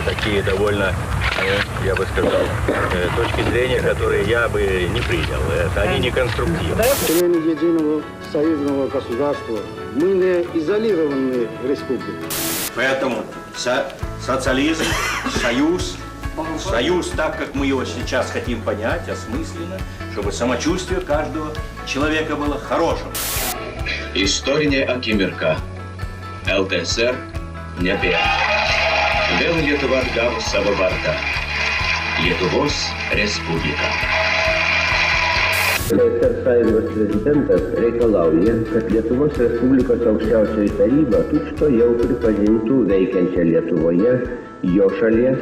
такие довольно, я бы сказал, точки зрения, которые я бы не принял. Они не конструктивны. Члены единого союзного государства, мы не изолированные республики. Поэтому социализм, союз так, как мы его сейчас хотим понять, осмысленно, чтобы самочувствие каждого человека было хорошим. История Акимирка. ЛТСР небе. Vėl Lietuva atgavo savo vardą. Lietuvos Respublika. LTSR Sąjungos prezidentas reikalauja, kad Lietuvos Respublikos aukščiausioji taryba tučtuojau pripažintų veikiančią Lietuvoje jo šalies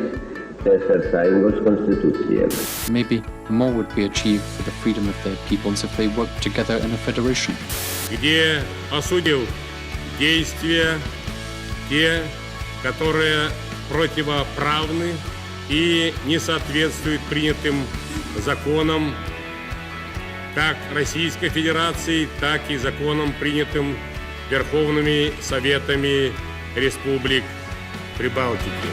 TSR Sąjungos konstituciją. Maybe more would be achieved for the freedom of their peoples if they worked together in a federation. Где осудил действия те, которые противоправны и не соответствуют принятым законам как Российской Федерации, так и законам, принятым Верховными Советами Республик Прибалтики.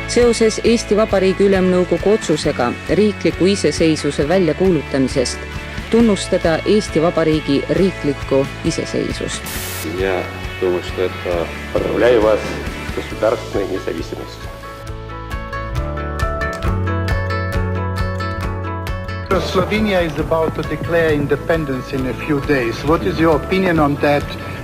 Seoses Eesti Vabariigi Ülemnõukogu otsusega riikliku iseseisvuse väljakuulutamisest tunnustada Eesti Vabariigi riiklikku iseseisvust. Я думаю, что это поздравляю вас с государственной независимостью. Slovenia is about to declare independence in a few days. What is your opinion on that?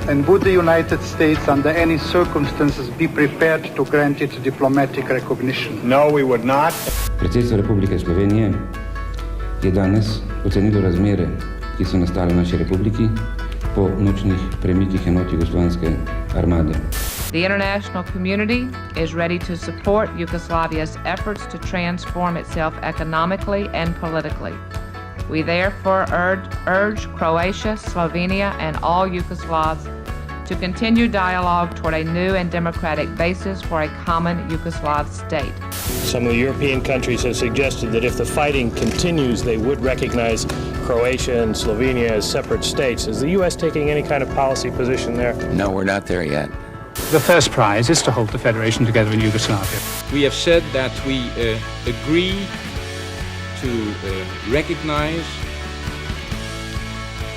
And would the United States, under any circumstances, be prepared to grant it diplomatic recognition? No, we would not. Predsedstvo Republike Slovenije je danes ocenilo razmere, ki so nastale v naši republiki po nočnih premikih enot jugoslovanske armade. The international community is ready to support Yugoslavia's efforts to transform itself economically and politically. We therefore urge Croatia, Slovenia, and all Yugoslavs to continue dialogue toward a new and democratic basis for a common Yugoslav state. Some of the European countries have suggested that if the fighting continues, they would recognize Croatia and Slovenia as separate states. Is the U.S. taking any kind of policy position there? No, we're not there yet. The first prize is to hold the federation together in Yugoslavia. We have said that we agree to recognize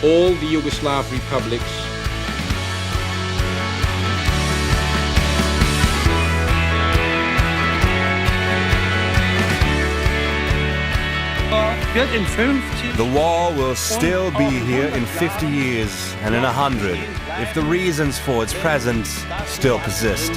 all the Yugoslav republics The wall will still be here in 50 years and in 100 if the reasons for its presence still persist.